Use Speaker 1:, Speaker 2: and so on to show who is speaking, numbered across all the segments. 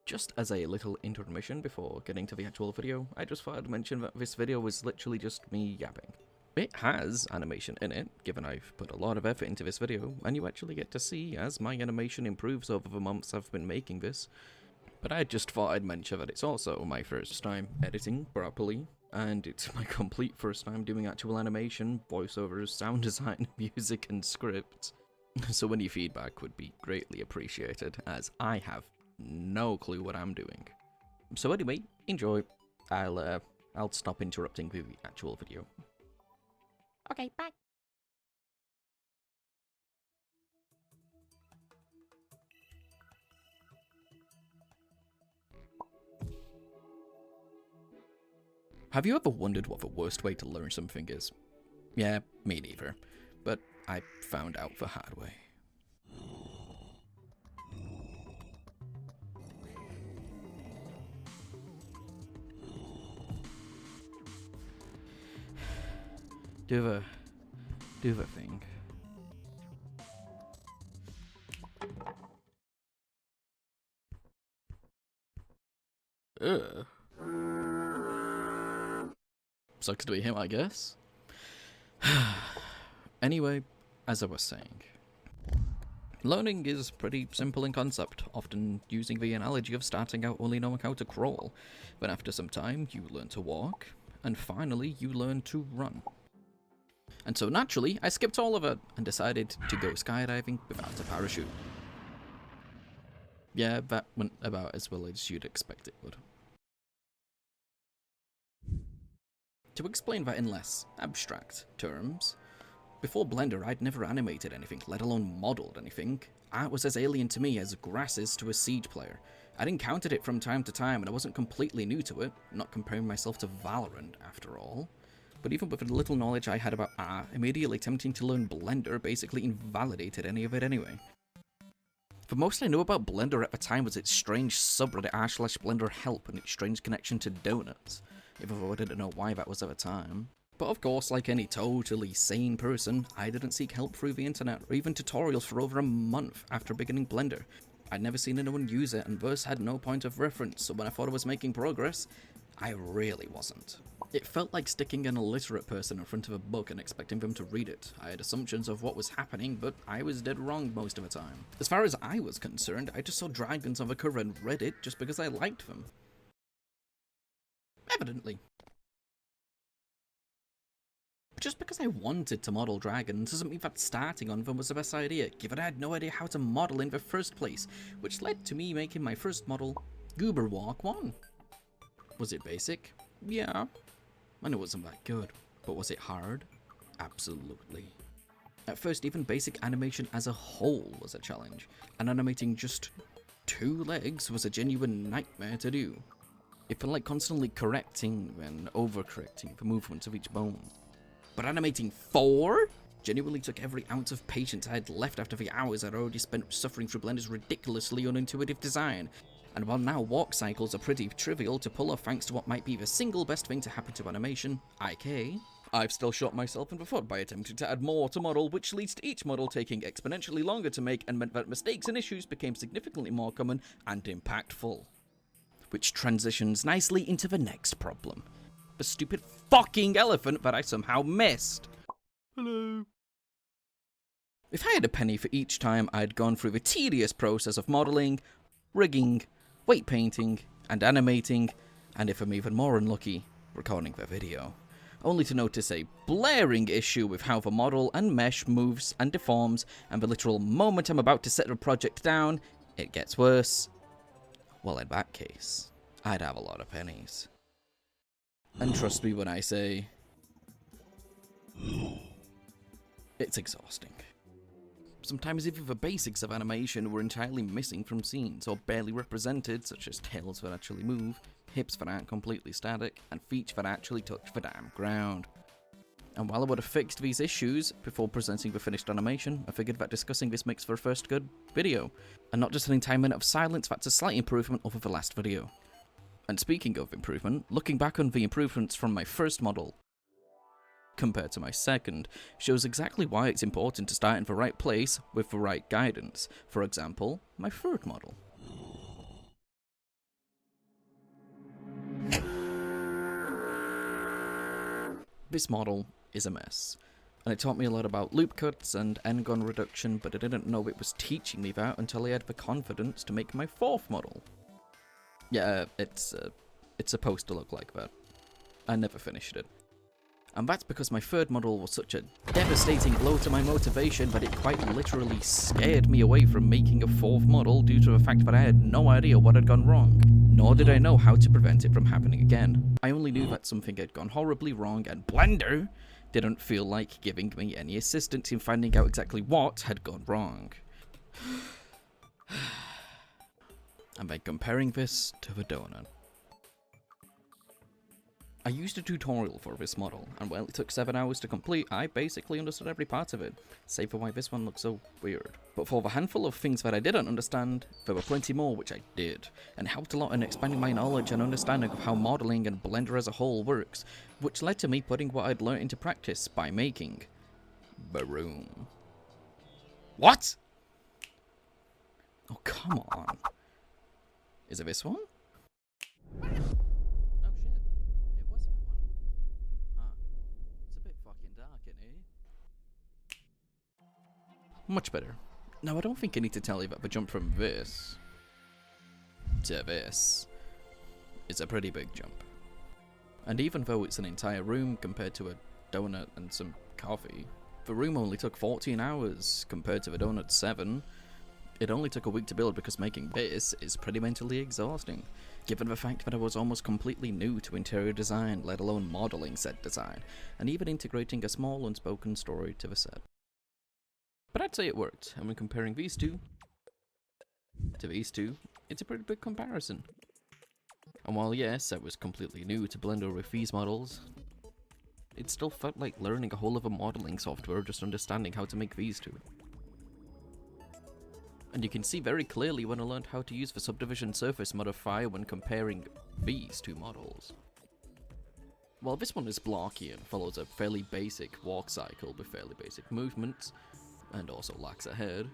Speaker 1: Just as a little intermission before getting to the actual video, I just thought I'd mention that this video was literally just me yapping. It has animation in it, given I've put a lot of effort into this video, and you actually get to see as my animation improves over the months I've been making this. But I just thought I'd mention that it's also my first time editing properly, and it's my complete first time doing actual animation, voiceovers, sound design, music, and scripts. So any feedback would be greatly appreciated, as I have no clue what I'm doing. So anyway, enjoy. I'll stop interrupting the actual video.
Speaker 2: Okay, bye.
Speaker 1: Have you ever wondered what the worst way to learn something is? Yeah, me neither. But I found out the hard way. Do the thing. Ugh. Sucks to be him, I guess. Anyway, as I was saying, learning is pretty simple in concept, often using the analogy of starting out only knowing how to crawl. Then after some time, you learn to walk, and finally you learn to run. And so naturally, I skipped all of it and decided to go skydiving without a parachute. Yeah, that went about as well as you'd expect it would. To explain that in less abstract terms, before Blender I'd never animated anything, let alone modeled anything. Art was as alien to me as grass is to a Siege player. I'd encountered it from time to time and I wasn't completely new to it, not comparing myself to Valorant after all. But even with the little knowledge I had about art, immediately attempting to learn Blender basically invalidated any of it anyway. The most I knew about Blender at the time was its strange subreddit r/Blender help and its strange connection to donuts, even though I didn't know why that was at the time. But of course, like any totally sane person, I didn't seek help through the internet or even tutorials for over a month after beginning Blender. I'd never seen anyone use it and thus had no point of reference, so when I thought I was making progress, I really wasn't. It felt like sticking an illiterate person in front of a book and expecting them to read it. I had assumptions of what was happening, but I was dead wrong most of the time. As far as I was concerned, I just saw dragons on the cover and read it just because I liked them. Evidently. But just because I wanted to model dragons doesn't mean that starting on them was the best idea, given I had no idea how to model in the first place, which led to me making my first model, Goober Walk 1. Was it basic? Yeah. I know it wasn't that good, but was it hard? Absolutely. At first, even basic animation as a whole was a challenge, and animating just 2 legs was a genuine nightmare to do. It felt like constantly correcting and overcorrecting the movements of each bone. But animating 4 genuinely took every ounce of patience I had left after the hours I'd already spent suffering through Blender's ridiculously unintuitive design. And while now walk cycles are pretty trivial to pull off thanks to what might be the single best thing to happen to animation, IK, I've still shot myself in the foot by attempting to add more to model, which leads to each model taking exponentially longer to make and meant that mistakes and issues became significantly more common and impactful. Which transitions nicely into the next problem. The stupid fucking elephant that I somehow missed. Hello. If I had a penny for each time I'd gone through the tedious process of modeling, rigging, weight painting, and animating, and if I'm even more unlucky, recording the video, only to notice a blaring issue with how the model and mesh moves and deforms, and the literal moment I'm about to set the project down, it gets worse, well, in that case, I'd have a lot of pennies. And trust me when I say, it's exhausting. Sometimes even the basics of animation were entirely missing from scenes, or barely represented, such as tails that actually move, hips that aren't completely static, and feet that actually touch the damn ground. And while I would have fixed these issues before presenting the finished animation, I figured that discussing this makes for a first good video, and not just an entire minute of silence. That's a slight improvement over the last video. And speaking of improvement, looking back on the improvements from my first model compared to my second shows exactly why it's important to start in the right place with the right guidance. For example, my third model. This model is a mess, and it taught me a lot about loop cuts and end-gun reduction, but I didn't know it was teaching me that until I had the confidence to make my 4th model. Yeah, it's supposed to look like that. I never finished it. And that's because my 3rd model was such a devastating blow to my motivation that it quite literally scared me away from making a 4th model due to the fact that I had no idea what had gone wrong, nor did I know how to prevent it from happening again. I only knew that something had gone horribly wrong, and Blender didn't feel like giving me any assistance in finding out exactly what had gone wrong. And then comparing this to the donut. I used a tutorial for this model, and while it took 7 hours to complete, I basically understood every part of it, save for why this one looks so weird. But for the handful of things that I didn't understand, there were plenty more which I did, and helped a lot in expanding my knowledge and understanding of how modeling and Blender as a whole works, which led to me putting what I'd learned into practice by making the room. What? Oh, come on. Is it this one? Much better. Now, I don't think I need to tell you that the jump from this to this is a pretty big jump. And even though it's an entire room compared to a donut and some coffee, the room only took 14 hours compared to the donut's 7. It only took a week to build because making this is pretty mentally exhausting, given the fact that I was almost completely new to interior design, let alone modeling set design, and even integrating a small unspoken story to the set. But I'd say it worked, and when comparing these two to these two, it's a pretty big comparison. And while yes, I was completely new to Blender with these models, it still felt like learning a whole other modeling software just understanding how to make these two. And you can see very clearly when I learned how to use the subdivision surface modifier when comparing these two models. While this one is blocky and follows a fairly basic walk cycle with fairly basic movements, and also lacks a head,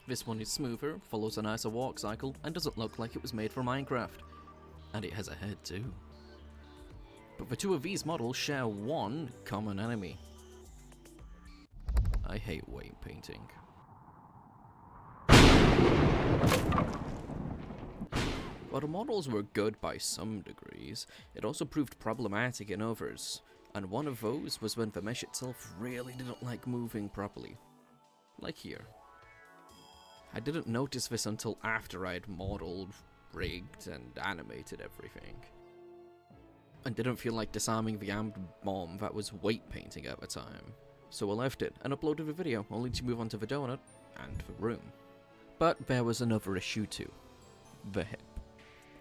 Speaker 1: this one is smoother, follows a nicer walk cycle, and doesn't look like it was made for Minecraft. And it has a head too. But the two of these models share one common enemy. I hate weight painting. While the models were good by some degrees, it also proved problematic in others, and one of those was when the mesh itself really didn't like moving properly. Like here. I didn't notice this until after I'd modeled, rigged, and animated everything. And didn't feel like disarming the armed bomb that was weight painting at the time. So I left it and uploaded a video, only to move on to the donut and the room. But there was another issue too. The hip.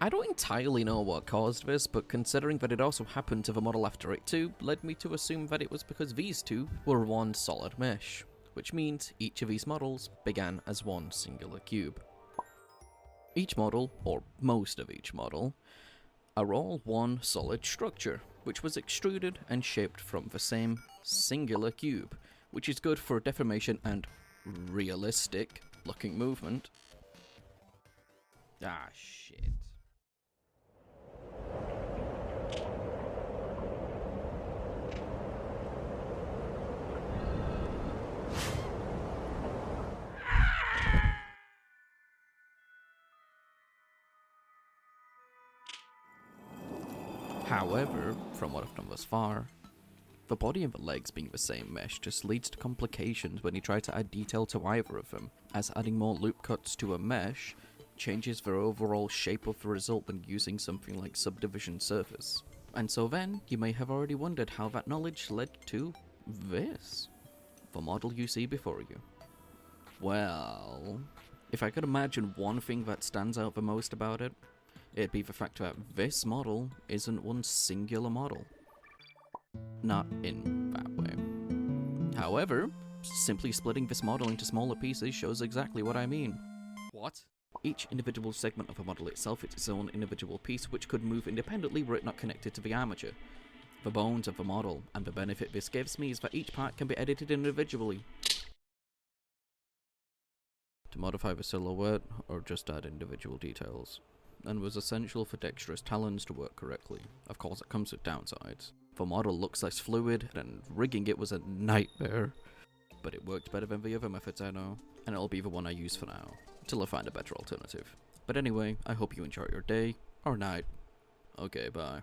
Speaker 1: I don't entirely know what caused this, but considering that it also happened to the model after it too, led me to assume that it was because these two were one solid mesh, which means each of these models began as one singular cube. Each model, or most of each model, are all one solid structure, which was extruded and shaped from the same singular cube, which is good for deformation and realistic looking movement. Ah, shit. However, from what I've done thus far, the body and the legs being the same mesh just leads to complications when you try to add detail to either of them, as adding more loop cuts to a mesh changes the overall shape of the result than using something like subdivision surface. And so then, you may have already wondered how that knowledge led to this, the model you see before you. Well, if I could imagine one thing that stands out the most about it, it'd be the fact that this model isn't one singular model. Not in that way. However, simply splitting this model into smaller pieces shows exactly what I mean. What? Each individual segment of the model itself is its own individual piece which could move independently were it not connected to the armature. The bones of the model, and the benefit this gives me is that each part can be edited individually. To modify the silhouette, or just add individual details, and was essential for dexterous talons to work correctly. Of course, it comes with downsides. The model looks less fluid, and rigging it was a nightmare. But it worked better than the other methods I know, and it'll be the one I use for now, till I find a better alternative. But anyway, I hope you enjoy your day, or night. Okay, bye.